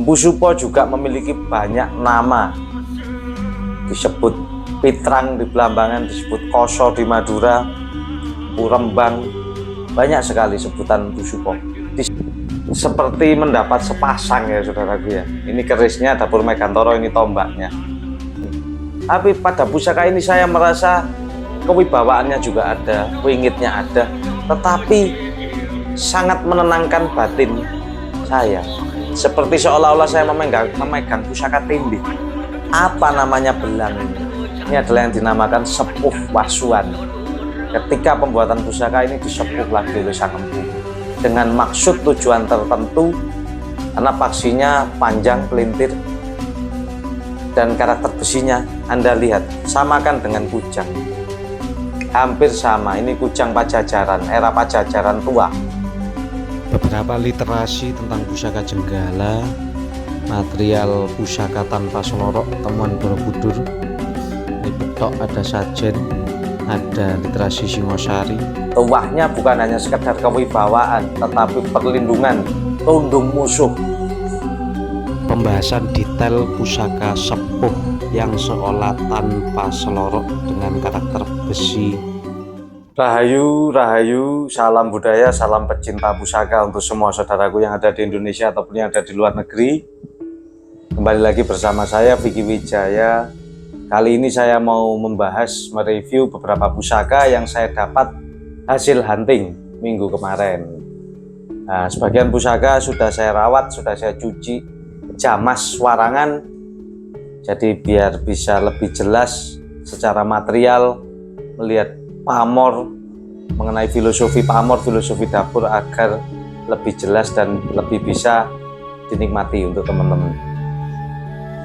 Mpu Supo juga memiliki banyak nama, disebut Pitrang di Blambangan, disebut Koso di Madura, Rembang, banyak sekali sebutan Mpu Supo. Seperti mendapat sepasang ya saudaraku ya. Ini kerisnya, dapur Megantoro, ini tombaknya. Tapi pada pusaka ini saya merasa kewibawaannya juga ada, wingitnya ada, tetapi sangat menenangkan batin saya. Seperti seolah-olah saya memegang pusaka tindih. Apa namanya belang ini? Ini adalah yang dinamakan sepuh wasuan. Ketika pembuatan pusaka ini disepuh lagi oleh sang empu dengan maksud tujuan tertentu, karena paksinya panjang, pelintir, dan karakter besinya Anda lihat, samakan dengan kujang. Hampir sama, ini kujang Pajajaran, era Pajajaran tua. Beberapa literasi tentang pusaka Jenggala, material pusaka tanpa selorok, temuan Borobudur, ini betok, ada sajen, ada literasi Singosari. Tuahnya bukan hanya sekedar kewibawaan, tetapi perlindungan, tundung musuh. Pembahasan detail pusaka sepuh yang seolah tanpa selorok dengan karakter besi. Rahayu, rahayu, salam budaya, salam pecinta pusaka untuk semua saudaraku yang ada di Indonesia ataupun yang ada di luar negeri. Kembali lagi bersama saya Vicky Wijaya. Kali ini saya mau membahas, mereview beberapa pusaka yang saya dapat hasil hunting minggu kemarin. Nah, sebagian pusaka sudah saya rawat, sudah saya cuci, jamas warangan, jadi biar bisa lebih jelas secara material melihat pamor, mengenai filosofi pamor, filosofi dapur, agar lebih jelas dan lebih bisa dinikmati untuk teman-teman.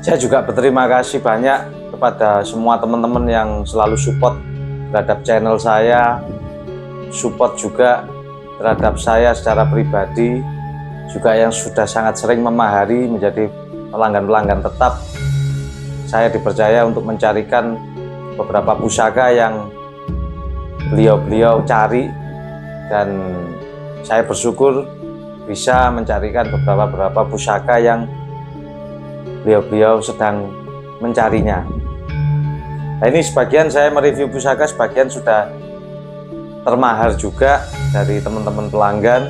Saya juga berterima kasih banyak kepada semua teman-teman yang selalu support terhadap channel saya, support juga terhadap saya secara pribadi, juga yang sudah sangat sering memahari menjadi pelanggan-pelanggan tetap. Saya dipercaya untuk mencarikan beberapa pusaka yang beliau-beliau cari, dan saya bersyukur bisa mencarikan beberapa pusaka yang beliau-beliau sedang mencarinya. Nah, ini sebagian saya mereview pusaka, sebagian sudah termahar juga dari teman-teman pelanggan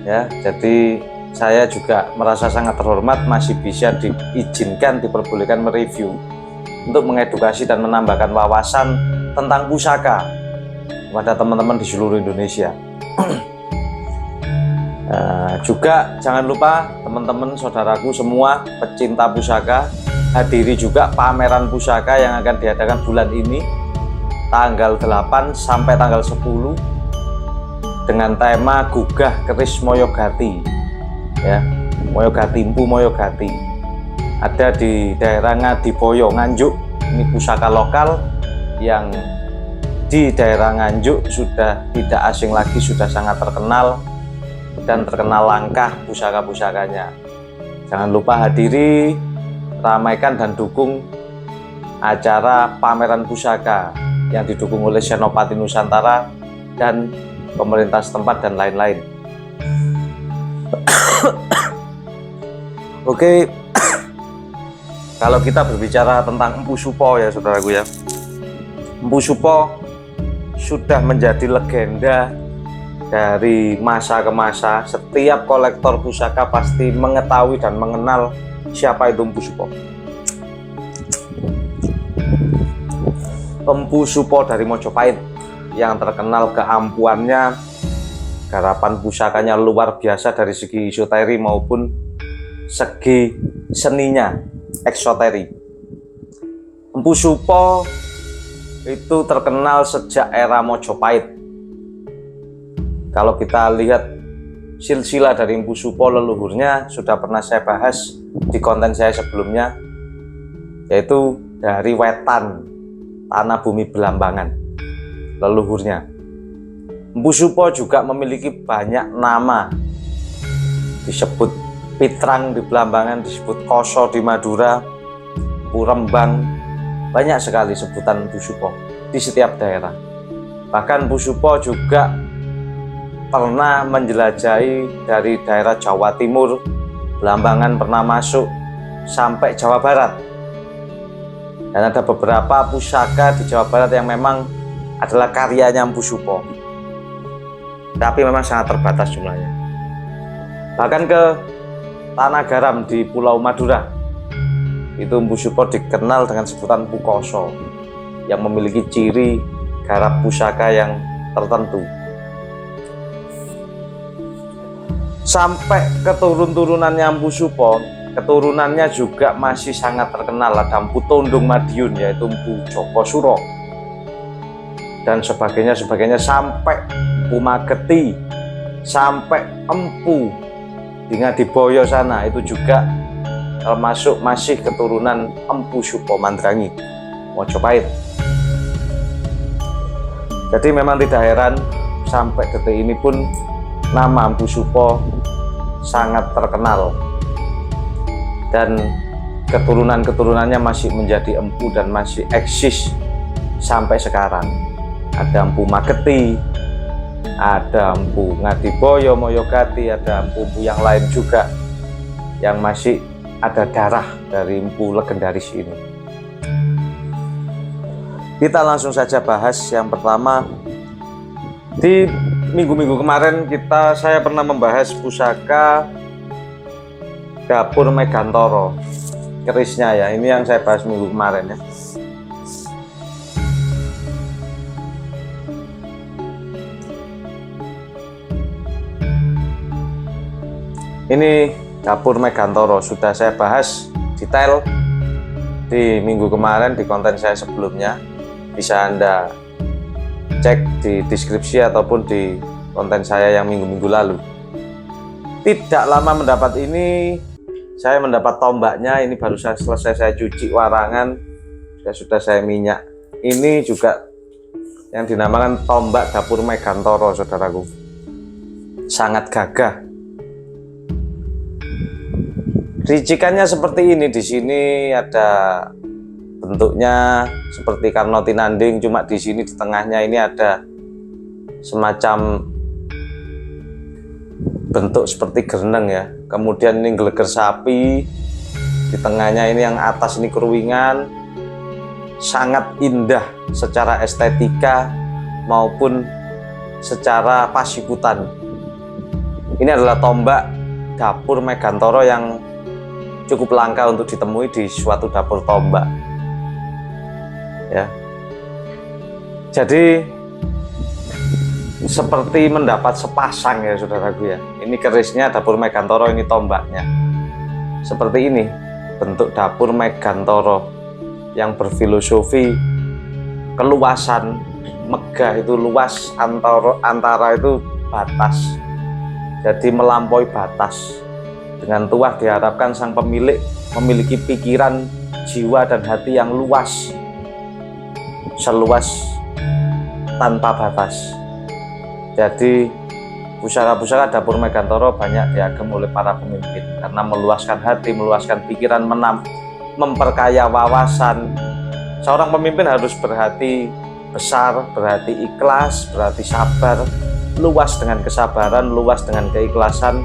ya. Jadi saya juga merasa sangat terhormat masih bisa diizinkan, diperbolehkan mereview untuk mengedukasi dan menambahkan wawasan tentang pusaka kepada teman-teman di seluruh Indonesia. Juga jangan lupa teman-teman saudaraku semua pecinta pusaka, hadiri juga pameran pusaka yang akan diadakan bulan ini tanggal 8 sampai tanggal 10 dengan tema Gugah Keris Moyogati ya, Moyogati, Mpu Moyogati. Ada di daerah Ngadiboyo, Nganjuk. Ini pusaka lokal yang di daerah Nganjuk sudah tidak asing lagi, sudah sangat terkenal dan terkenal langkah pusaka-pusakanya. Jangan lupa hadiri, ramaikan dan dukung acara pameran pusaka yang didukung oleh Senopati Nusantara dan pemerintah setempat dan lain-lain. Oke, kalau kita berbicara tentang Mpu Supo ya saudaraku ya, Mpu Supo sudah menjadi legenda dari masa ke masa. Setiap kolektor pusaka pasti mengetahui dan mengenal siapa itu Mpu Supo. Mpu Supo dari Mojopahit yang terkenal keampuannya, garapan pusakanya luar biasa dari segi isoteri maupun segi seninya, eksoteri. Mpu Supo itu terkenal sejak era Mojopahit. Kalau kita lihat silsilah dari Mpu Supo, leluhurnya sudah pernah saya bahas di konten saya sebelumnya, yaitu dari Wetan, tanah bumi Belambangan, leluhurnya. Mpu Supo juga memiliki banyak nama, disebut Pitrang di Blambangan, disebut Koso di Madura, Rembang, banyak sekali sebutan Mpu Supo di setiap daerah. Bahkan Mpu Supo juga pernah menjelajahi dari daerah Jawa Timur Belambangan pernah masuk sampai Jawa Barat. Dan ada beberapa pusaka di Jawa Barat yang memang adalah karyanya Mpu Supo. Tapi memang sangat terbatas jumlahnya. Bahkan ke Tanah Garam di Pulau Madura, itu Mpu Supo dikenal dengan sebutan Pukoso, yang memiliki ciri garap pusaka yang tertentu. Sampai keturun-turunannya Mpu Supo, keturunannya juga masih sangat terkenal. Ada Mpu Tondong Madiun, yaitu Mpu Joko Suro, dan sebagainya sampai Mpu Mageti, sampai Empu di Ngadiboyo sana, itu juga termasuk masih keturunan Mpu Supo Mandrangi, Mojopahit. Jadi memang tidak heran sampai detik ini pun nama Mpu Supo sangat terkenal, dan keturunan-keturunannya masih menjadi empu dan masih eksis sampai sekarang. Ada Mpu Mageti, ada Mpu Ngadiboyo, Moyogati, ada empu-empu yang lain juga yang masih ada darah dari empu legendaris ini. Kita langsung saja bahas yang pertama. Di minggu-minggu kemarin saya pernah membahas pusaka Dapur Megantoro, kerisnya ya. Ini yang saya bahas minggu kemarin ya. Ini Dapur Megantoro sudah saya bahas detail di minggu kemarin di konten saya sebelumnya. Bisa Anda cek di deskripsi ataupun di konten saya yang minggu-minggu lalu. Tidak lama mendapat ini, saya mendapat tombaknya. Ini baru selesai saya cuci warangan, sudah saya minyak. Ini juga yang dinamakan tombak Dapur Megantoro, saudaraku. Sangat gagah. Ricikannya seperti ini. Di sini ada bentuknya seperti Karno Tinanding, cuma di sini di tengahnya ini ada semacam bentuk seperti gereneng ya. Kemudian ini geleger sapi, di tengahnya ini yang atas ini keruingan. Sangat indah secara estetika maupun secara pasiputan. Ini adalah tombak Dapur Megantoro yang cukup langka untuk ditemui di suatu dapur tombak ya. Jadi seperti mendapat sepasang ya saudaraku ya. Ini kerisnya Dapur Megantoro, ini tombaknya. Seperti ini bentuk Dapur Megantoro yang berfilosofi keluasan. Megah itu luas, antara itu batas. Jadi melampaui batas. Dengan tuah diharapkan sang pemilik memiliki pikiran, jiwa, dan hati yang luas, seluas tanpa batas. Jadi pusaka-pusaka Dapur Megantoro banyak diagem oleh para pemimpin karena meluaskan hati, meluaskan pikiran, memperkaya wawasan. Seorang pemimpin harus berhati besar, berhati ikhlas, berhati sabar, luas dengan kesabaran, luas dengan keikhlasan.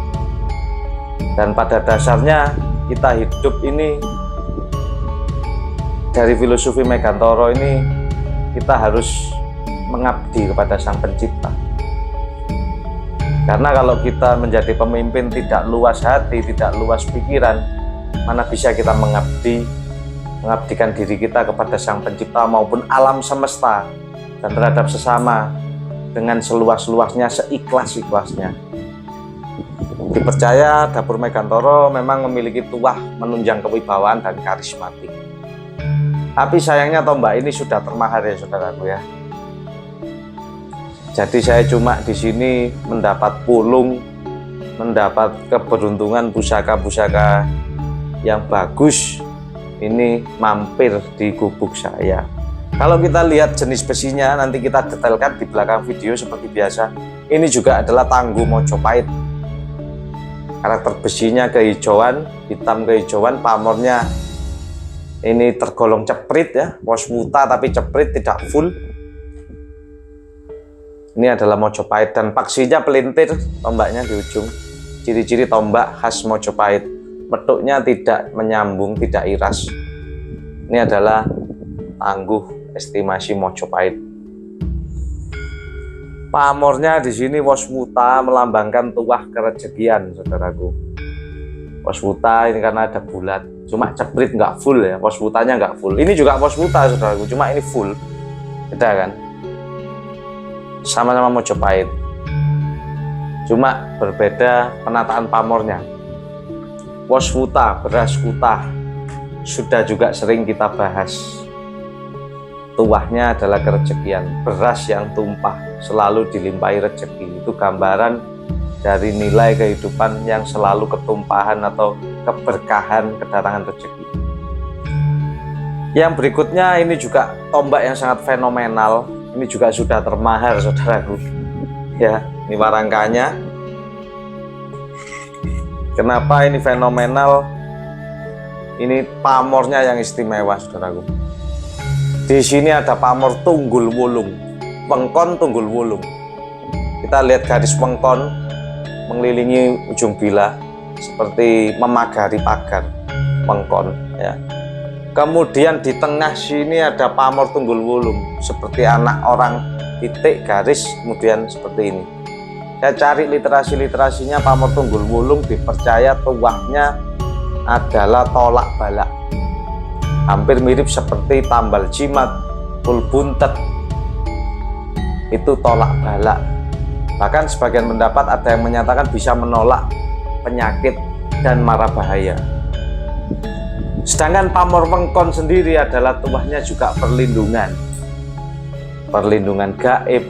Dan pada dasarnya kita hidup ini dari filosofi Megantoro ini, kita harus mengabdi kepada Sang Pencipta. Karena kalau kita menjadi pemimpin tidak luas hati, tidak luas pikiran, mana bisa kita mengabdikan diri kita kepada Sang Pencipta maupun alam semesta dan terhadap sesama dengan seluas-luasnya, seikhlas-ikhlasnya. Dipercaya Dapur Megantoro memang memiliki tuah menunjang kewibawaan dan karismatik. Tapi sayangnya tombak ini sudah termahar ya saudaraku ya. Jadi saya cuma di sini mendapat pulung, mendapat keberuntungan pusaka-pusaka yang bagus. Ini mampir di gubuk saya. Kalau kita lihat jenis besinya, nanti kita detailkan di belakang video seperti biasa. Ini juga adalah Tangguh Mojopahit. Karakter besinya kehijauan, hitam kehijauan, pamornya ini tergolong ceprit ya, posmuta tapi ceprit, tidak full. Ini adalah Mojopahit dan paksinya pelintir tombaknya di ujung. Ciri-ciri tombak khas Mojopahit. metuknya tidak menyambung, tidak iras. Ini adalah tangguh estimasi Mojopahit. Pamornya di sini Waswuta melambangkan tuah kerejekian, saudaraku. Waswuta ini karena ada bulat, cuma ceprit nggak full ya, Waswutanya nggak full. Ini juga Waswuta, saudaraku, cuma ini full. Beda kan? Sama-sama Mojopahit, cuma berbeda penataan pamornya. Waswuta, beras kutah, sudah juga sering kita bahas. Tuahnya adalah kerejekian, beras yang tumpah selalu dilimpahi rezeki. Itu gambaran dari nilai kehidupan yang selalu ketumpahan atau keberkahan kedatangan rezeki. Yang berikutnya ini juga tombak yang sangat fenomenal. Ini juga sudah termahar, saudaraku. Ya, ini warangkanya. Kenapa ini fenomenal? Ini pamornya yang istimewa, saudaraku. Di sini ada pamor tunggul wulung, wengkon tunggul wulung. Kita lihat garis wengkon mengelilingi ujung bilah seperti memagari pagar wengkon. Ya. Kemudian di tengah sini ada pamor tunggul wulung, seperti anak orang, titik garis, kemudian seperti ini. Saya cari literasinya, pamor tunggul wulung dipercaya tuahnya adalah tolak balak. Hampir mirip seperti tambal jimat, pul buntet. Itu tolak balak. Bahkan sebagian pendapat ada yang menyatakan bisa menolak penyakit dan mara bahaya. Sedangkan pamor wengkon sendiri adalah tuahnya juga perlindungan. Perlindungan gaib,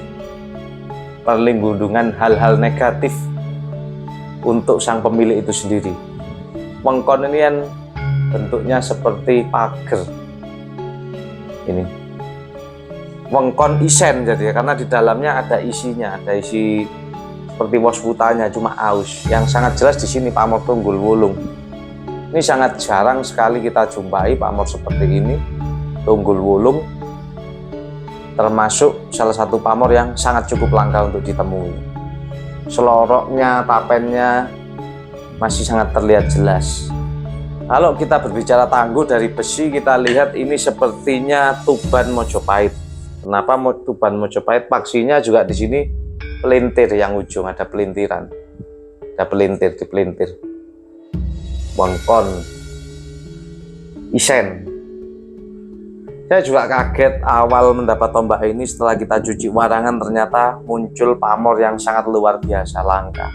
perlindungan hal-hal negatif untuk sang pemilik itu sendiri. Wengkon ini kan bentuknya seperti pagar. Ini wengkon isen, jadi karena di dalamnya ada isinya, ada isi seperti waswutanya, cuma aus. Yang sangat jelas di sini pamor tunggul wulung. Ini sangat jarang sekali kita jumpai pamor seperti ini, tunggul wulung. Termasuk salah satu pamor yang sangat cukup langka untuk ditemui. Seloroknya, tapennya masih sangat terlihat jelas. Kalau kita berbicara tangguh dari besi, kita lihat ini sepertinya Tuban Mojopahit. Kenapa Tuban Mojopahit? Paksinya juga di sini pelintir, yang ujung ada pelintiran, ada pelintir di pelintir. Wengkon isen. Saya juga kaget awal mendapat tombak ini. Setelah kita cuci warangan, ternyata muncul pamor yang sangat luar biasa langka.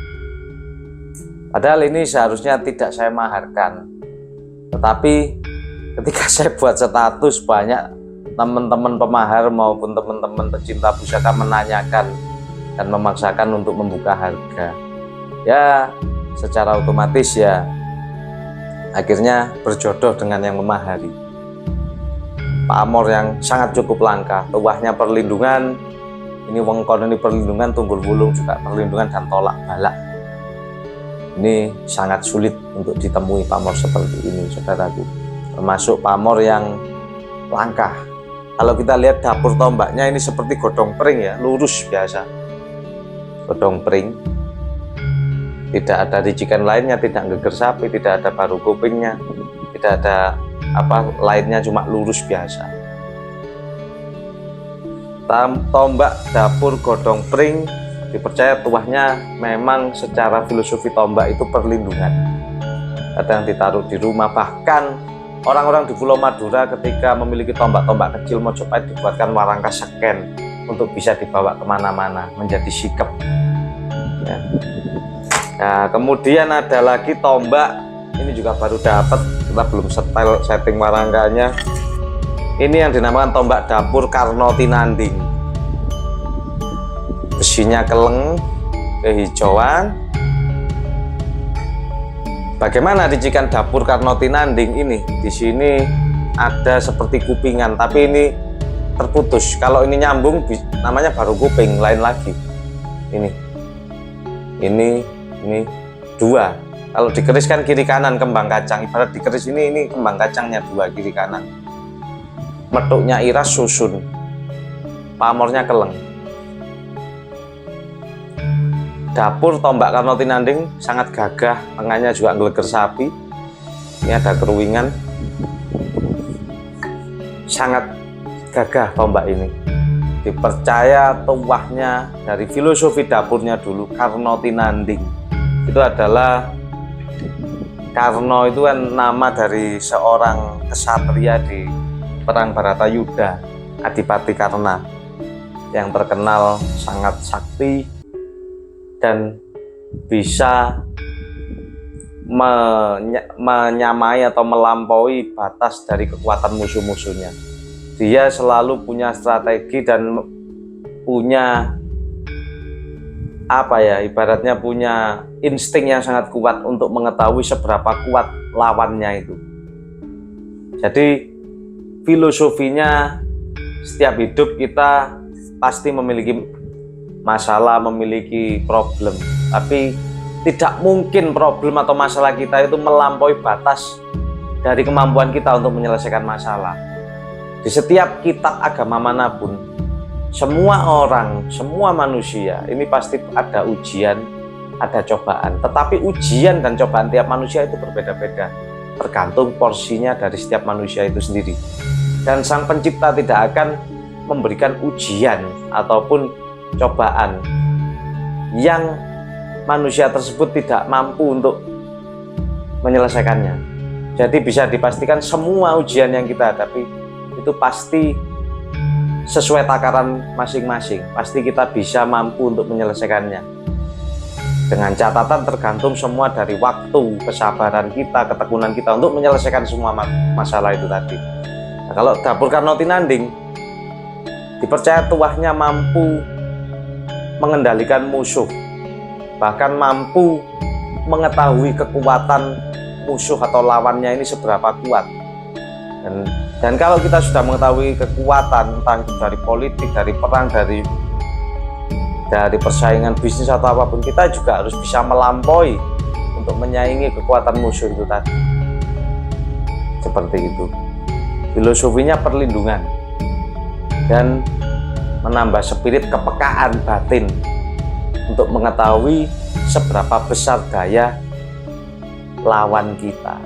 Padahal ini seharusnya tidak saya maharkan, tetapi ketika saya buat status, banyak teman-teman pemahar maupun teman-teman pecinta pusaka menanyakan dan memaksakan untuk membuka harga. Ya, secara otomatis ya akhirnya berjodoh dengan yang memahari. Pamor yang sangat cukup langka, tuahnya perlindungan. Ini wengkon ini perlindungan, tunggul wulung juga perlindungan, dan tolak balak. Ini sangat sulit untuk ditemui pamor seperti ini, saudaraku. Termasuk pamor yang langka. Kalau kita lihat dapur tombaknya, ini seperti godong pring ya, lurus biasa. Godong pring. Tidak ada ricikan lainnya, tidak geger sapi, tidak ada paru kupingnya, tidak ada apa lainnya, cuma lurus biasa. Tombak dapur godong pring dipercaya tuahnya memang secara filosofi tombak itu perlindungan. Kadang ditaruh di rumah, bahkan orang-orang di Pulau Madura ketika memiliki tombak-tombak kecil Mojopahit dibuatkan warangka seken untuk bisa dibawa kemana-mana, menjadi sikep ya. Nah, kemudian ada lagi tombak, ini juga baru dapat, kita belum setel setting warangkanya. Ini yang dinamakan tombak dapur Karnoti Nanding. Besinya keleng, kehijauan. Bagaimana ricikan dapur Karnoti Nanding ini? Di sini ada seperti kupingan, tapi ini terputus. Kalau ini nyambung, namanya baru kuping, lain lagi. Ini dua. Kalau dikeris kan kiri kanan kembang kacang. Ibarat dikeris ini kembang kacangnya dua, kiri kanan. Metuknya iras, susun. Pamornya keleng. Dapur tombak Karnoti Nanding sangat gagah, tengahnya juga ngeleger sapi. Ini ada keruingan, sangat gagah tombak ini. Dipercaya tuahnya dari filosofi dapurnya dulu, Karno Tinanding. Itu adalah, Karno itu kan nama dari seorang kesatria di perang Baratayuda, Adipati Karna, yang terkenal sangat sakti dan bisa menyamai atau melampaui batas dari kekuatan musuh-musuhnya. Dia selalu punya strategi dan punya ibaratnya punya insting yang sangat kuat untuk mengetahui seberapa kuat lawannya itu. Jadi filosofinya, setiap hidup kita pasti memiliki masalah, memiliki problem, tapi tidak mungkin problem atau masalah kita itu melampaui batas dari kemampuan kita untuk menyelesaikan masalah. Di setiap kitab agama manapun, semua orang, semua manusia ini pasti ada ujian, ada cobaan. Tetapi ujian dan cobaan tiap manusia itu berbeda-beda, tergantung porsinya dari setiap manusia itu sendiri. Dan Sang Pencipta tidak akan memberikan ujian ataupun cobaan yang manusia tersebut tidak mampu untuk menyelesaikannya. Jadi bisa dipastikan semua ujian yang kita hadapi itu pasti sesuai takaran masing-masing. Pasti kita bisa mampu untuk menyelesaikannya. Dengan catatan tergantung semua dari waktu, kesabaran kita, ketekunan kita untuk menyelesaikan semua masalah itu tadi. Nah, kalau dapur Karno Tinanding dipercaya tuahnya mampu mengendalikan musuh, bahkan mampu mengetahui kekuatan musuh atau lawannya ini seberapa kuat. Dan kalau kita sudah mengetahui kekuatan, entah itu dari politik, dari perang, dari persaingan bisnis atau apapun, kita juga harus bisa melampaui untuk menyaingi kekuatan musuh itu tadi. Seperti itu. Filosofinya perlindungan dan menambah spirit kepekaan batin untuk mengetahui seberapa besar daya lawan kita.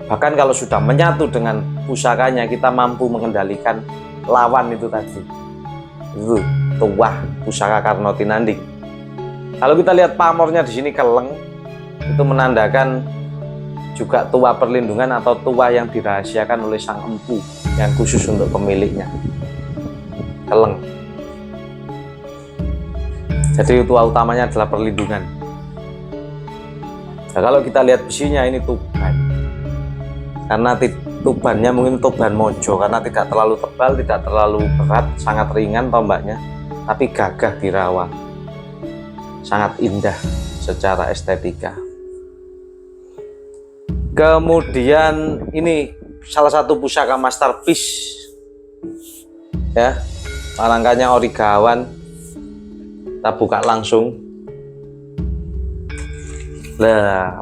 Bahkan kalau sudah menyatu dengan pusakanya, kita mampu mengendalikan lawan itu tadi. Itu tuah pusaka Karno Tinanding. Kalau kita lihat pamornya di sini keleng, itu menandakan juga tuah perlindungan atau tuah yang dirahasiakan oleh sang empu yang khusus untuk pemiliknya. Keleng. Jadi tuah utamanya adalah perlindungan. Nah, kalau kita lihat besinya ini tuban, karena tubannya mungkin tuban mojo, karena tidak terlalu tebal, tidak terlalu berat, sangat ringan tombaknya, tapi gagah di rawa, sangat indah secara estetika. Kemudian ini salah satu pusaka masterpiece, ya, rangkanya Origawan. Kita buka langsung. Lah,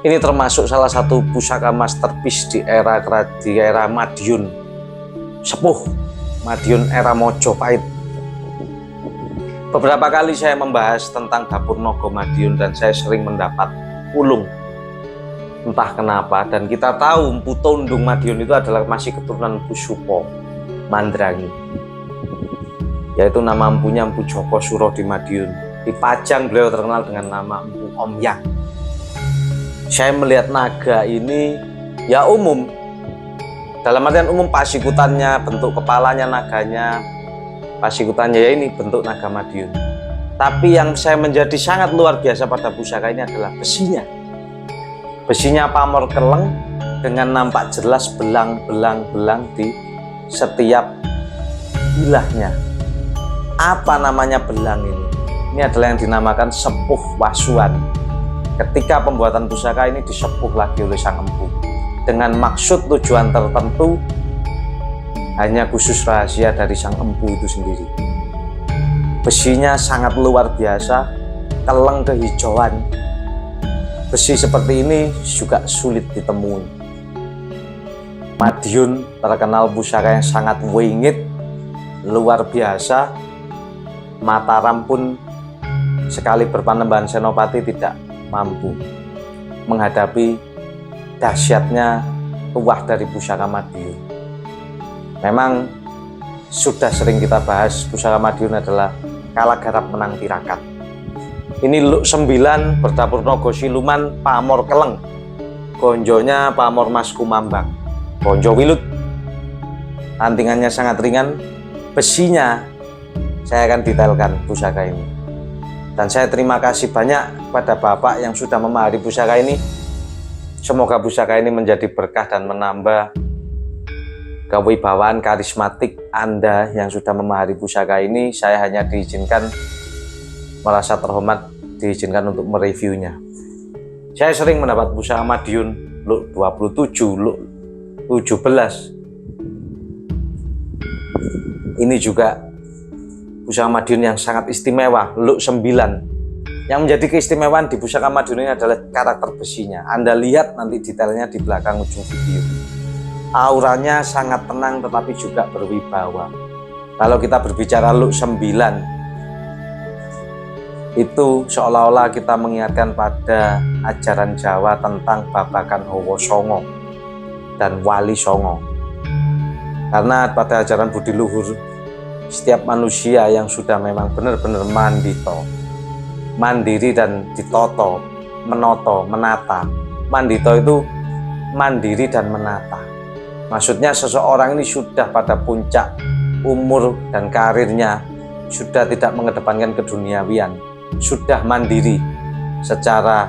ini termasuk salah satu pusaka masterpiece di era Madiun Sepuh, Madiun era Mojopahit. Beberapa kali saya membahas tentang dapur Nogo Madiun dan saya sering mendapat ulung, entah kenapa. Dan kita tahu Mpu Tondung Madiun itu adalah masih keturunan Mpu Supo Mandrangi, yaitu nama empunya Mpu Joko Suro di Madiun. Di Pajang beliau terkenal dengan nama Mpu Omyang. Saya melihat naga ini ya umum, dalam artian umum, pasikutannya, bentuk kepalanya naganya, pasikutannya ya ini bentuk naga Madiun. Tapi yang saya menjadi sangat luar biasa pada pusaka ini adalah besinya. Besinya pamor keleng dengan nampak jelas belang-belang di setiap bilahnya. Apa namanya belang ini? Ini adalah yang dinamakan Sepuh Wasuan. ketika pembuatan pusaka ini disepuh lagi oleh sang empu dengan maksud tujuan tertentu hanya khusus rahasia dari sang empu itu sendiri. Besinya sangat luar biasa, keleng kehijauan. Besi seperti ini juga sulit ditemui. Madiun terkenal pusaka yang sangat wingit, luar biasa. Mataram pun sekali berpanembahan Senopati tidak mampu menghadapi dahsyatnya tuah dari pusaka Madiun. Memang sudah sering kita bahas, pusaka Madiun adalah kalah garap menang tirakat. Ini Luk 9 berdapur Nogo Siluman pamor keleng, gonjonya pamor Mas Kumambang, gonjo wilut. Tantingannya sangat ringan, besinya saya akan detailkan pusaka ini. Dan saya terima kasih banyak kepada Bapak yang sudah memahami pusaka ini. Semoga pusaka ini menjadi berkah dan menambah kewibawaan karismatik Anda yang sudah memahami pusaka ini. Saya hanya diizinkan, merasa terhormat diizinkan untuk mereviewnya. Saya sering mendapat pusaka Madiun Luk 27, Luk 17. Ini juga pusaka Madiun yang sangat istimewa, Luk 9. Yang menjadi keistimewaan di pusaka Madiun ini adalah karakter besinya. Anda lihat nanti detailnya di belakang ujung video. Auranya sangat tenang tetapi juga berwibawa. Kalau kita berbicara Luk 9, itu seolah-olah kita mengingatkan pada ajaran Jawa tentang babakan Hawa Songo dan Wali Songo. Karena pada ajaran budi luhur, setiap manusia yang sudah memang benar-benar mandiri dan ditoto, menoto, menata. Mandito itu mandiri dan menata. Maksudnya seseorang ini sudah pada puncak umur dan karirnya, sudah tidak mengedepankan keduniawian, sudah mandiri secara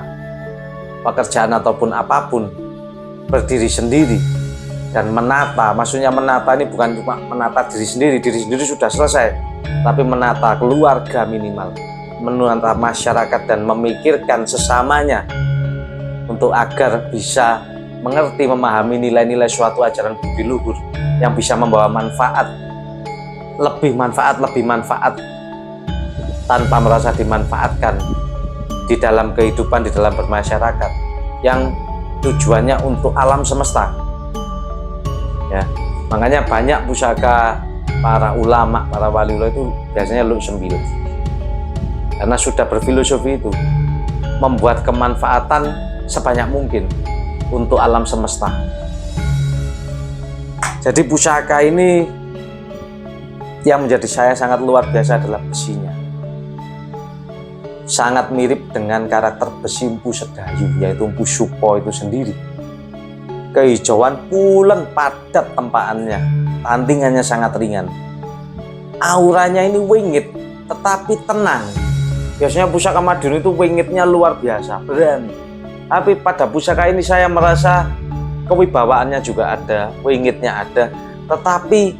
pekerjaan ataupun apapun, berdiri sendiri dan menata. Maksudnya menata ini bukan cuma menata diri sendiri sudah selesai, tapi menata keluarga minimal, menata masyarakat dan memikirkan sesamanya untuk agar bisa mengerti, memahami nilai-nilai suatu ajaran budi luhur yang bisa membawa manfaat, lebih manfaat tanpa merasa dimanfaatkan di dalam kehidupan, di dalam bermasyarakat, yang tujuannya untuk alam semesta. Ya, makanya banyak pusaka para ulama, para wali itu biasanya Luk 9. Karena sudah berfilosofi itu, membuat kemanfaatan sebanyak mungkin untuk alam semesta. Jadi pusaka ini yang menjadi saya sangat luar biasa adalah besinya. Sangat mirip dengan karakter besi Empu Sedayu, yaitu Empu Supo itu sendiri. Kehijauan pulen padat tempaannya, tantingannya sangat ringan. Auranya ini wingit tetapi tenang. Biasanya pusaka Madiun itu wingitnya luar biasa, berani. Tapi pada pusaka ini saya merasa kewibawaannya juga ada, wingitnya ada, tetapi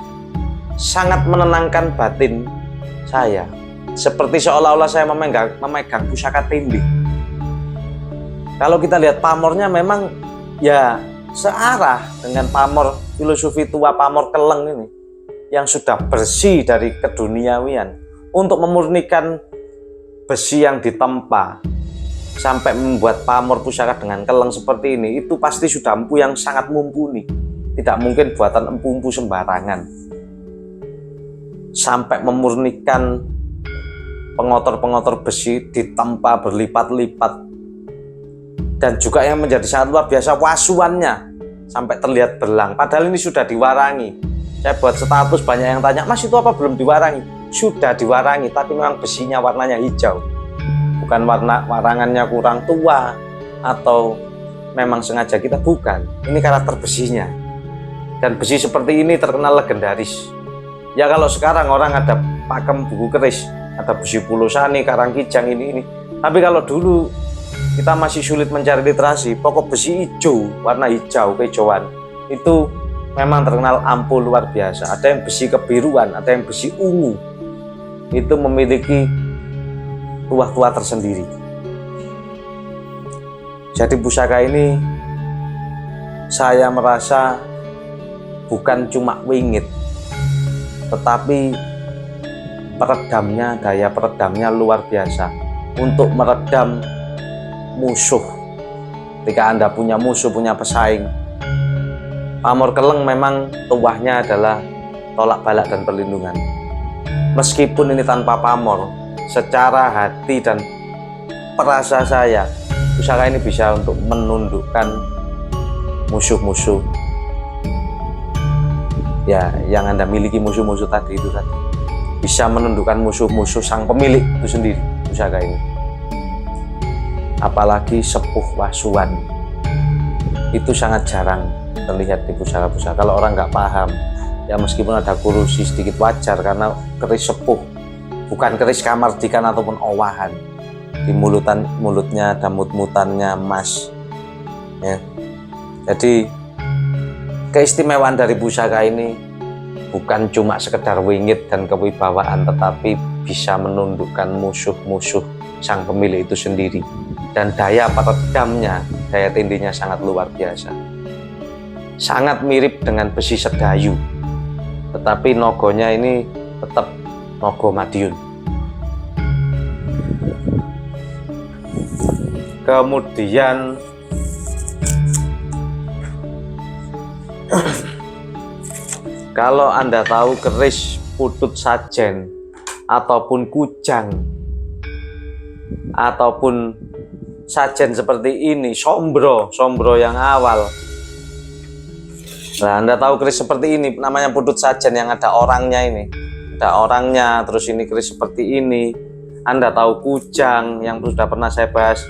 sangat menenangkan batin saya. Seperti seolah-olah saya memegang pusaka tindih. Kalau kita lihat pamornya memang ya searah dengan pamor filosofi tua, pamor keleng ini yang sudah bersih dari keduniawian. Untuk memurnikan besi yang ditempa sampai membuat pamor pusaka dengan keleng seperti ini, itu pasti sudah empu yang sangat mumpuni. Tidak mungkin buatan empu-empu sembarangan. Sampai memurnikan pengotor-pengotor besi ditempa berlipat-lipat. Dan juga yang menjadi sangat luar biasa, wasuannya sampai terlihat belang. Padahal ini sudah diwarangi. Saya buat status, banyak yang tanya, Mas itu apa belum diwarangi? Sudah diwarangi, tapi memang besinya warnanya hijau. Bukan warangannya kurang tua atau memang sengaja kita, bukan. Ini karakter besinya. Dan besi seperti ini terkenal legendaris. Ya kalau sekarang orang ada pakem buku keris, ada besi pulosani, karangkijang ini. Tapi kalau dulu kita masih sulit mencari literasi, pokok besi hijau, warna hijau, kehijauan, itu memang terkenal ampuh luar biasa. Ada yang besi kebiruan, ada yang besi ungu. Itu memiliki tuah-tuah tersendiri. Jadi pusaka ini saya merasa bukan cuma wingit, tetapi peredamnya, daya peredamnya luar biasa untuk meredam musuh. Ketika Anda punya musuh, punya pesaing, pamor keleng memang tuahnya adalah tolak balak dan perlindungan. Meskipun ini tanpa pamor, secara hati dan perasa saya, pusaka ini bisa untuk menundukkan musuh-musuh ya yang Anda miliki, musuh-musuh tadi itu tadi. Bisa menundukkan musuh-musuh sang pemilik itu sendiri, pusaka ini. Apalagi sepuh wasuan, itu sangat jarang terlihat di pusaka-pusaka. Kalau orang nggak paham, ya meskipun ada kurusi sedikit wajar, karena keris sepuh, bukan keris kamardikan ataupun owahan. Di mulutnya ada mut-mutannya emas ya. Jadi keistimewaan dari pusaka ini bukan cuma sekedar wingit dan kewibawaan, tetapi bisa menundukkan musuh-musuh sang pemilik itu sendiri. Dan daya peredamnya, daya tindinya sangat luar biasa. Sangat mirip dengan besi sedayu, tetapi nogonya ini tetap nogo Madiun. Kemudian kalau Anda tahu keris putut sajen ataupun kujang ataupun sajen seperti ini, sombro yang awal. Nah, Anda tahu keris seperti ini namanya putut sajen yang ada orangnya ini. Ada orangnya, terus ini keris seperti ini. Anda tahu kujang yang sudah pernah saya bahas,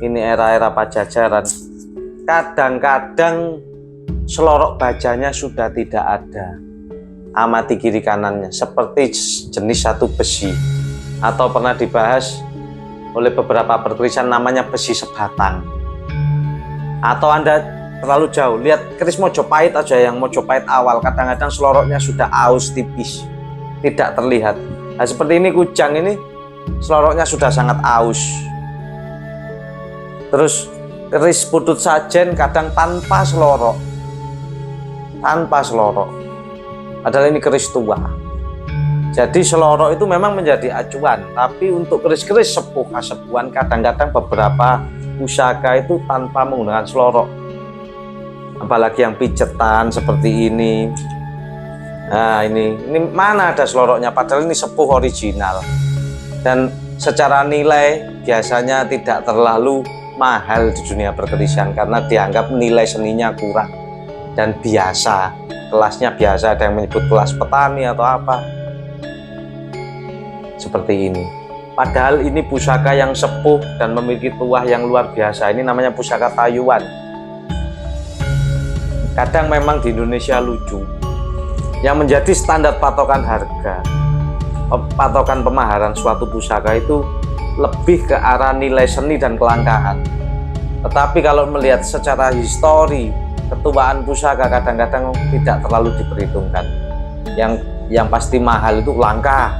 ini era-era Pajajaran. Kadang-kadang selorok bajanya sudah tidak ada. Amati kiri kanannya seperti jenis satu besi, atau pernah dibahas oleh beberapa pertulisan namanya besi sebatang. Atau Anda terlalu jauh, lihat keris Mojopahit aja, yang Mojopahit awal kadang-kadang seloroknya sudah aus tipis, tidak terlihat. Nah, seperti ini kujang ini seloroknya sudah sangat aus. Terus keris putut sajen kadang tanpa selorok, padahal ini keris tua. Jadi selorok itu memang menjadi acuan, tapi untuk keris-keris sepuh kasepuhan kadang-kadang beberapa pusaka itu tanpa menggunakan selorok. Apalagi yang pijetan seperti ini. Nah, ini mana ada seloroknya, padahal ini sepuh original. Dan secara nilai biasanya tidak terlalu mahal di dunia perkerisan karena dianggap nilai seninya kurang dan biasa, kelasnya biasa, ada yang menyebut kelas petani atau apa. Seperti ini. Padahal ini pusaka yang sepuh dan memiliki tuah yang luar biasa. Ini namanya pusaka tayuan. Kadang memang di Indonesia lucu. Yang menjadi standar patokan harga, patokan pemaharan suatu pusaka itu lebih ke arah nilai seni dan kelangkaan. Tetapi kalau melihat secara histori, ketuaan pusaka kadang-kadang tidak terlalu diperhitungkan. Yang pasti mahal itu langka,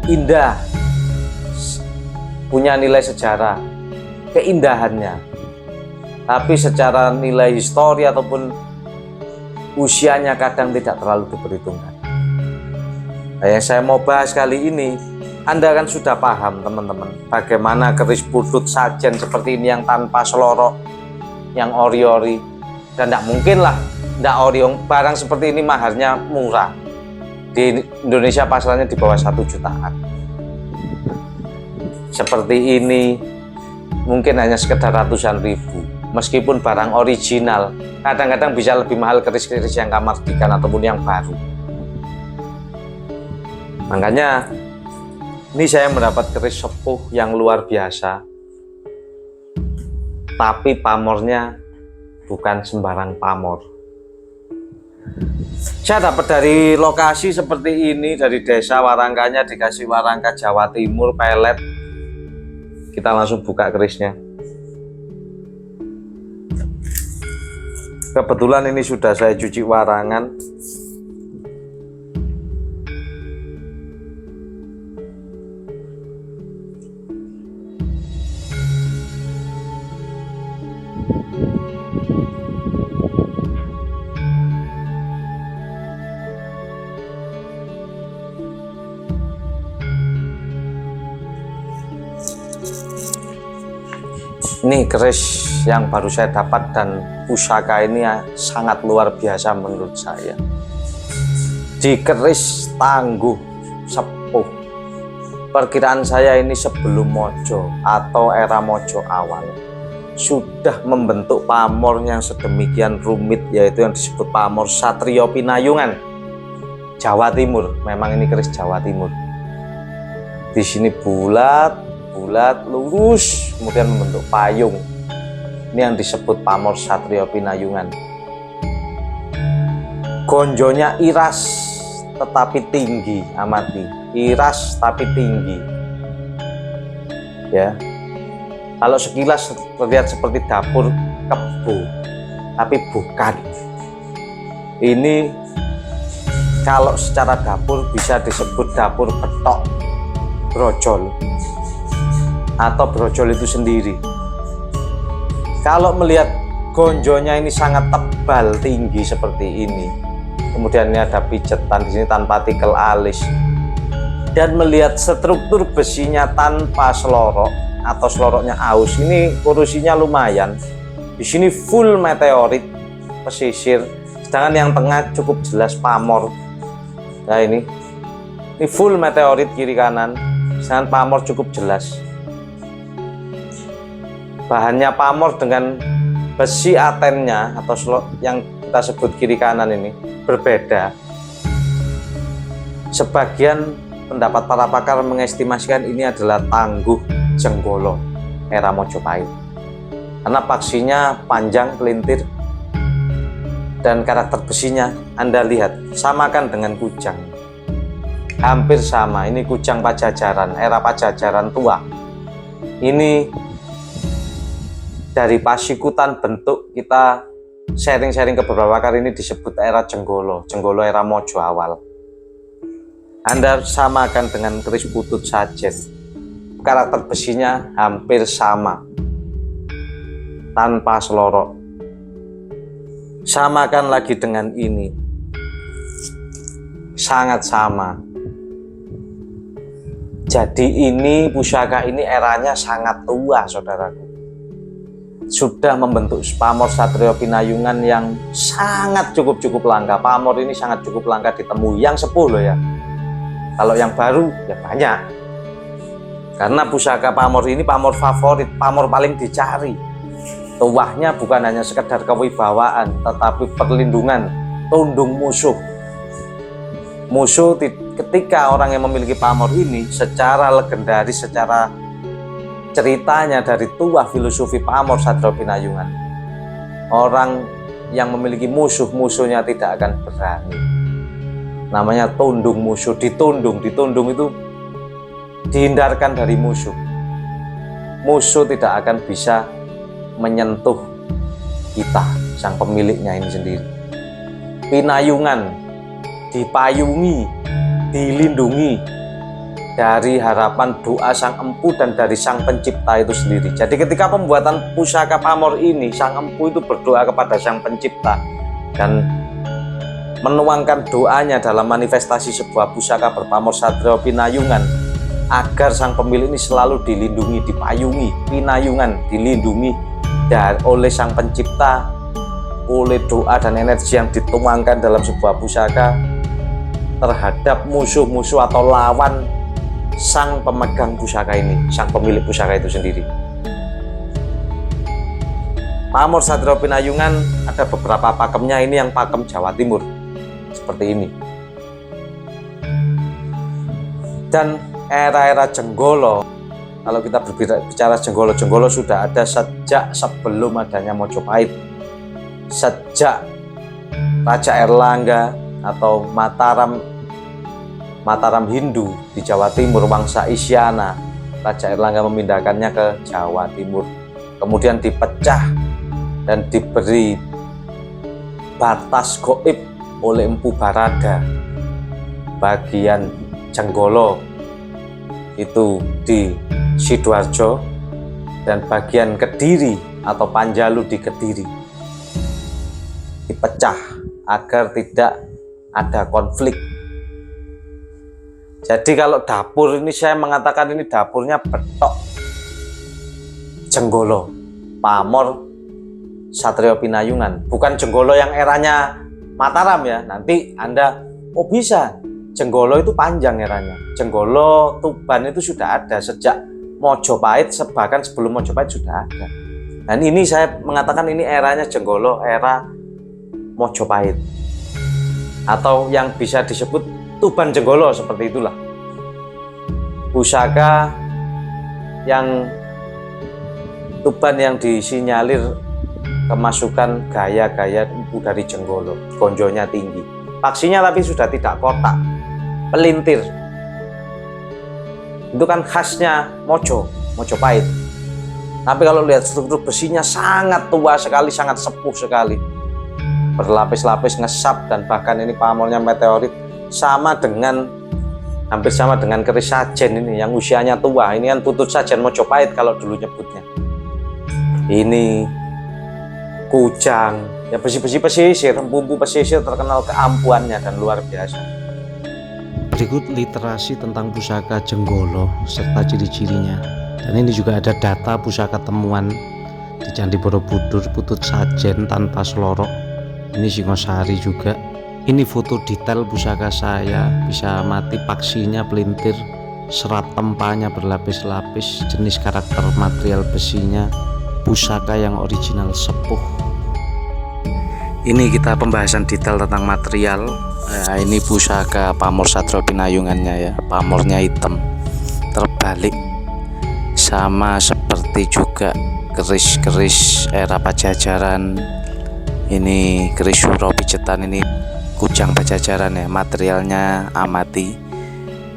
indah, punya nilai sejarah, keindahannya. Tapi secara nilai histori ataupun usianya kadang tidak terlalu diperhitungkan. Nah, yang saya mau bahas kali ini, Anda kan sudah paham teman-teman, bagaimana keris putut sajen seperti ini yang tanpa selorok, yang ori-ori. Dan tidak mungkin lah, tidak ori, barang seperti ini maharnya murah. Di Indonesia pasarannya di bawah 1 jutaan. Seperti ini mungkin hanya sekedar ratusan ribu. Meskipun barang original, kadang-kadang bisa lebih mahal keris-keris yang kamardikan ataupun yang baru. Makanya ini saya mendapat keris sepuh yang luar biasa, tapi pamornya bukan sembarang pamor. Saya dapat dari lokasi seperti ini, dari desa Warangkanya, dikasih warangka Jawa Timur pelet. Kita langsung buka kerisnya. Kebetulan ini sudah saya cuci warangan. Ini keris yang baru saya dapat dan pusaka ini sangat luar biasa menurut saya. Di keris tangguh sepuh. Perkiraan saya ini sebelum Mojo atau era Mojo awal sudah membentuk pamor yang sedemikian rumit, yaitu yang disebut pamor Satrio Pinayungan Jawa Timur. Memang ini keris Jawa Timur. Di sini bulat lurus, kemudian membentuk payung. Ini yang disebut pamor Satrio Pinayungan. Gonjonya iras tetapi tinggi, amati. Iras tapi tinggi. Ya. Kalau sekilas terlihat seperti dapur kebo, tapi bukan. Ini kalau secara dapur bisa disebut dapur petok brojol atau brojol itu sendiri. Kalau melihat gonjonya ini sangat tebal tinggi seperti ini, kemudian ini ada pijetan di sini tanpa tikel alis, dan melihat struktur besinya tanpa selorok atau seloroknya aus, ini kurusinya lumayan. Di sini full meteorit pesisir, sedangkan yang tengah cukup jelas pamor. Nah ini full meteorit kiri kanan, sedangkan pamor cukup jelas. Bahannya pamor dengan besi atennya atau yang kita sebut kiri kanan ini berbeda. Sebagian pendapat para pakar mengestimasikan ini adalah tangguh Jenggolo era Mojopahit karena paksinya panjang pelintir dan karakter besinya Anda lihat samakan dengan kujang, hampir sama. Ini kujang Pajajaran, era Pajajaran tua. Ini dari Pasikutan bentuk kita sharing-sharing ke beberapa kali, ini disebut era Jenggolo era Mojo awal. Anda samakan dengan keris Putut Sajen, karakter besinya hampir sama tanpa selorok. Samakan lagi dengan ini, sangat sama. Jadi ini pusaka ini eranya sangat tua, saudaraku. Sudah membentuk pamor Satrio Pinayungan yang sangat cukup langka. Pamor ini sangat cukup langka ditemui, yang sepuh loh ya. Kalau yang baru ya banyak. Karena pusaka pamor ini pamor favorit, pamor paling dicari. Tuahnya bukan hanya sekedar kewibawaan, tetapi perlindungan, tundung musuh. Musuh ketika orang yang memiliki pamor ini secara legendaris, secara ceritanya dari tuah filosofi pamor Satrio Pinayungan, orang yang memiliki musuhnya tidak akan berani. Namanya tundung musuh, ditundung itu dihindarkan dari musuh. Musuh tidak akan bisa menyentuh kita, sang pemiliknya ini sendiri. Pinayungan, dipayungi, dilindungi dari harapan doa sang empu dan dari sang pencipta itu sendiri. Jadi ketika pembuatan pusaka pamor ini, sang empu itu berdoa kepada sang pencipta dan menuangkan doanya dalam manifestasi sebuah pusaka berpamor Satrio Pinayungan agar sang pemilik ini selalu dilindungi, dipayungi. Pinayungan dilindungi oleh sang pencipta, oleh doa dan energi yang dituangkan dalam sebuah pusaka terhadap musuh-musuh atau lawan sang pemegang pusaka ini, sang pemilik pusaka itu sendiri. Pamor Satrio Pinayungan ada beberapa pakemnya, ini yang pakem Jawa Timur seperti ini. Dan era-era Jenggolo, kalau kita berbicara Jenggolo sudah ada sejak sebelum adanya Mojopahit, sejak Raja Erlangga atau Mataram Hindu di Jawa Timur, Wangsa Isyana. Raja Erlangga memindahkannya ke Jawa Timur, kemudian dipecah dan diberi batas goib oleh Empu Barada. Bagian Jenggolo itu di Sidoarjo dan bagian Kediri atau Panjalu di Kediri dipecah agar tidak ada konflik. Jadi kalau dapur ini saya mengatakan ini dapurnya Betok Jenggolo pamor Satrio Pinayungan, bukan Jenggolo yang eranya Mataram ya. Nanti Anda, oh bisa, Jenggolo itu panjang eranya. Jenggolo Tuban itu sudah ada sejak Mojopahit, bahkan sebelum Mojopahit sudah ada. Dan ini saya mengatakan ini eranya Jenggolo, era Mojopahit, atau yang bisa disebut Tuban Jenggolo, seperti itulah. Pusaka yang Tuban yang disinyalir kemasukan gaya-gaya empu dari Jenggolo, gonjonya tinggi, paksinya tapi sudah tidak kotak, pelintir. Itu kan khasnya Mojopahit. Tapi kalau lihat struktur besinya sangat tua sekali, sangat sepuh sekali, berlapis-lapis ngesap, dan bahkan ini pamornya meteorit, hampir sama dengan keris sajen ini yang usianya tua. Ini kan putut sajen Mojopahit kalau dulu nyebutnya. Ini kujang, ya besi-besi pesisir, empu-empu pesisir terkenal keampuannya dan luar biasa. Berikut literasi tentang pusaka Jenggolo serta ciri-cirinya. Dan ini juga ada data pusaka temuan di Candi Borobudur, putut sajen tanpa selorok. Ini Singosari juga. Ini foto detail pusaka saya, bisa amati paksinya pelintir, serat tempanya berlapis-lapis, jenis karakter material besinya, pusaka yang original sepuh. Ini kita pembahasan detail tentang material. Nah, ini pusaka pamor Satrio Pinayungannya ya, pamornya hitam terbalik, sama seperti juga keris-keris era Pajajaran. Ini keris Suro Pijetan, ini kujang Pajajaran ya, materialnya amati.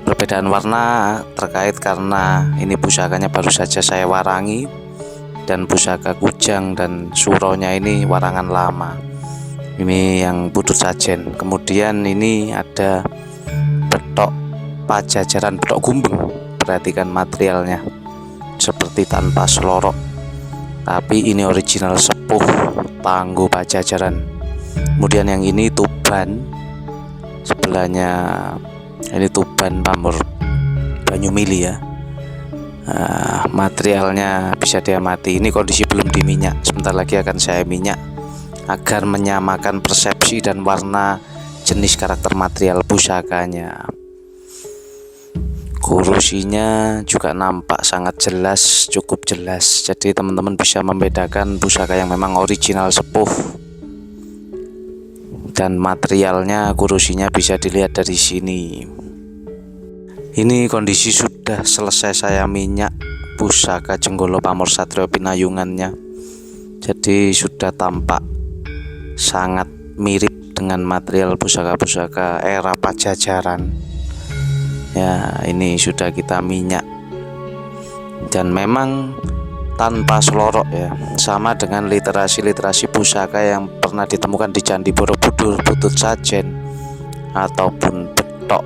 Perbedaan warna terkait karena ini pusakanya baru saja saya warangi, dan pusaka kujang dan suronya ini warangan lama. Ini yang putut sajen. Kemudian ini ada betok Pajajaran, betok gumbeng. Perhatikan materialnya, seperti tanpa selorok, tapi ini original sepuh Tangguh Pajajaran. Kemudian yang ini Tuban, sebelahnya ini Tuban pamor Banyumili ya. Materialnya bisa diamati. Ini kondisi belum diminyak, sebentar lagi akan saya minyak agar menyamakan persepsi dan warna jenis karakter material pusakanya. Kurusinya juga nampak sangat jelas, cukup jelas. Jadi teman-teman bisa membedakan pusaka yang memang original sepuh, dan materialnya, kurusinya bisa dilihat dari sini. Ini kondisi sudah selesai saya minyak pusaka Jenggolo pamor Satrio Pinayungannya. Jadi sudah tampak sangat mirip dengan material pusaka-pusaka era Pajajaran. Ya, ini sudah kita minyak, dan memang tanpa selorok ya, sama dengan literasi pusaka yang pernah ditemukan di Candi Borobudur, putut sajen ataupun betok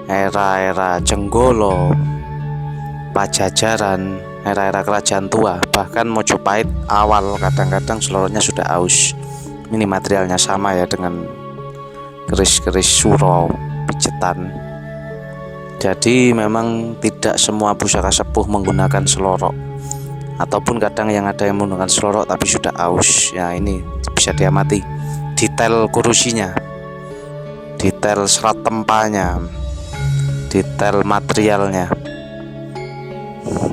era-era Jenggolo, Pajajaran, era-era kerajaan tua, bahkan Mojopahit awal, kadang-kadang seloroknya sudah aus. Ini materialnya sama ya dengan keris-keris Suro Pijetan. Jadi memang tidak semua pusaka sepuh menggunakan selorok, ataupun kadang yang ada yang menggunakan selorok tapi sudah aus. Ya, ini bisa diamati detail kurusinya, detail serat tempanya, detail materialnya.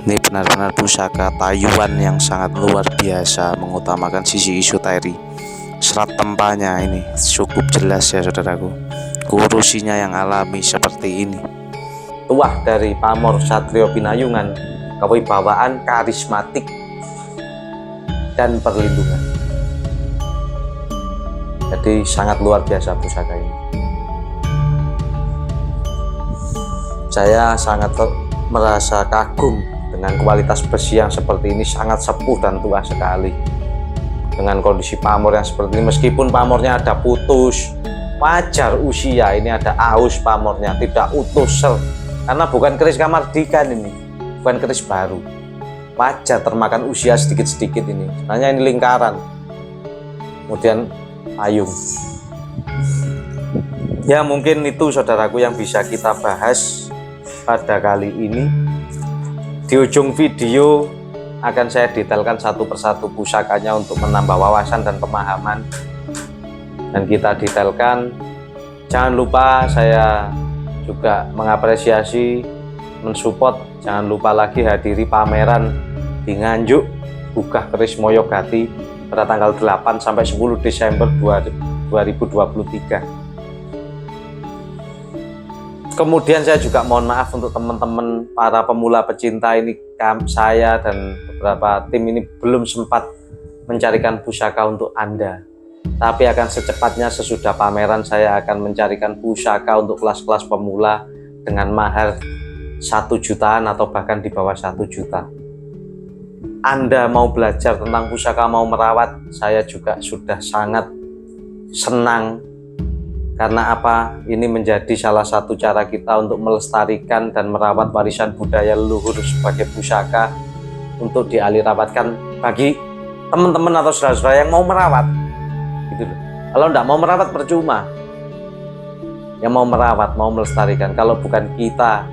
Ini benar-benar pusaka Tayuan yang sangat luar biasa, mengutamakan sisi esoterik. Serat tempanya ini cukup jelas ya saudaraku, kurusinya yang alami seperti ini. Tuah dari pamor Satrio Pinayungan, kewibawaan, karismatik, dan perlindungan. Jadi sangat luar biasa pusaka ini. Saya sangat merasa kagum dengan kualitas besi yang seperti ini, sangat sepuh dan tua sekali. Dengan kondisi pamor yang seperti ini, meskipun pamornya ada putus, wajar usia ini ada aus pamornya, tidak utuh sel, karena bukan keris Kamardikan ini, bukan keris baru. Wajar termakan usia sedikit-sedikit ini, hanya ini lingkaran, kemudian payung. Ya, mungkin itu saudaraku yang bisa kita bahas pada kali ini. Di ujung video akan saya detailkan satu persatu pusakanya untuk menambah wawasan dan pemahaman. Dan kita detailkan. Jangan lupa saya juga mengapresiasi, mensupport. Jangan lupa lagi hadiri pameran di Nganjuk, Bugah Keris Moyogati pada tanggal 8 sampai 10 Desember 2023. Kemudian saya juga mohon maaf untuk teman-teman para pemula pecinta ini, saya dan beberapa tim ini belum sempat mencarikan pusaka untuk Anda. Tapi akan secepatnya sesudah pameran saya akan mencarikan pusaka untuk kelas-kelas pemula dengan mahar 1 jutaan atau bahkan di bawah 1 juta. Anda mau belajar tentang pusaka, mau merawat, saya juga sudah sangat senang. Karena apa? Ini menjadi salah satu cara kita untuk melestarikan dan merawat warisan budaya leluhur sebagai pusaka untuk dialihrawatkan bagi teman-teman atau saudara-saudara yang mau merawat. Gitu loh. Kalau enggak mau merawat percuma. Yang mau merawat, mau melestarikan. Kalau bukan kita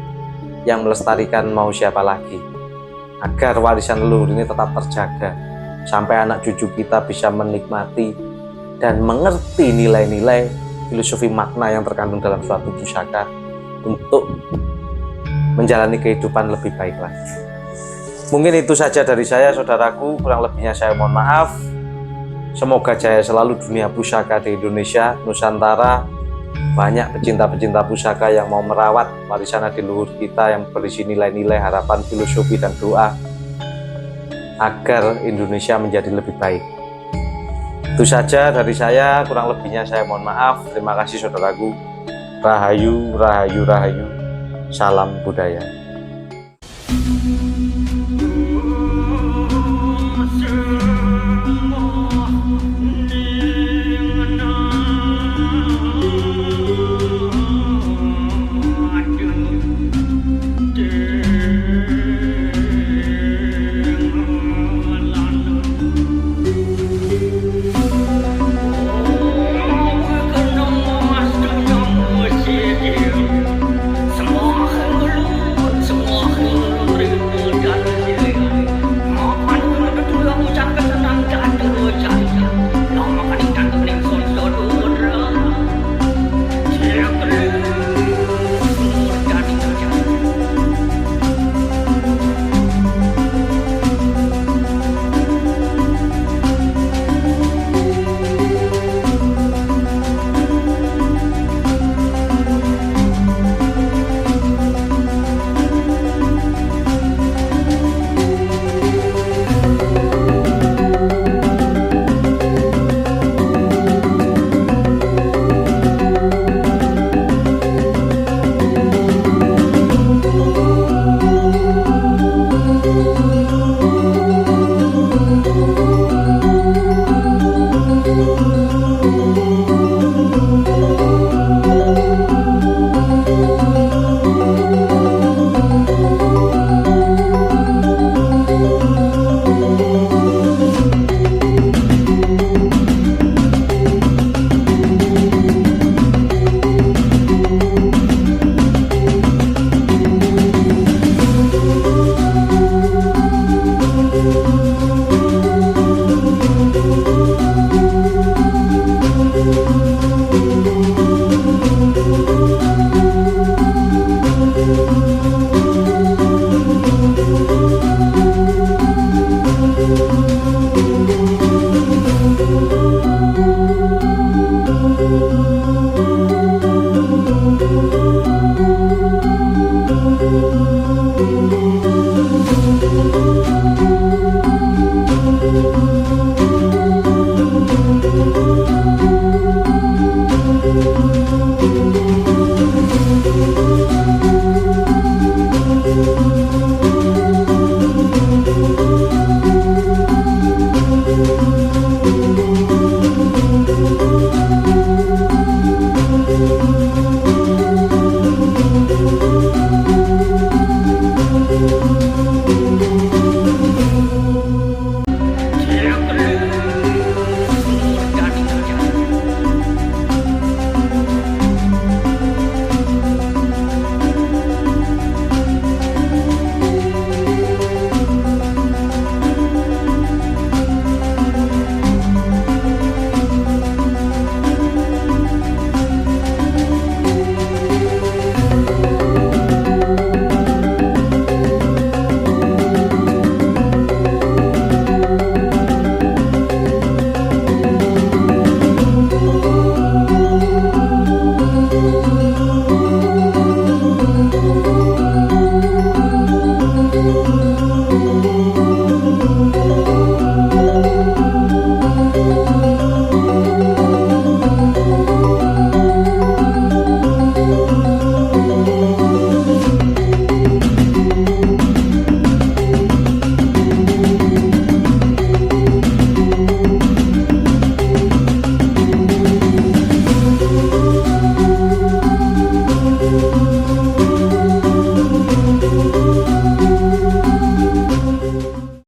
yang melestarikan, mau siapa lagi? Agar warisan leluhur ini tetap terjaga sampai anak cucu kita bisa menikmati dan mengerti nilai-nilai filosofi makna yang terkandung dalam suatu pusaka untuk menjalani kehidupan lebih baik lagi. Mungkin itu saja dari saya, saudaraku. Kurang lebihnya saya mohon maaf. Semoga jaya selalu dunia pusaka di Indonesia, Nusantara. Banyak pecinta-pecinta pusaka yang mau merawat warisan adiluhur kita yang berisi nilai-nilai, harapan, filosofi, dan doa agar Indonesia menjadi lebih baik. Itu saja dari saya, kurang lebihnya saya mohon maaf. Terima kasih saudaraku. Rahayu, rahayu, rahayu. Salam budaya.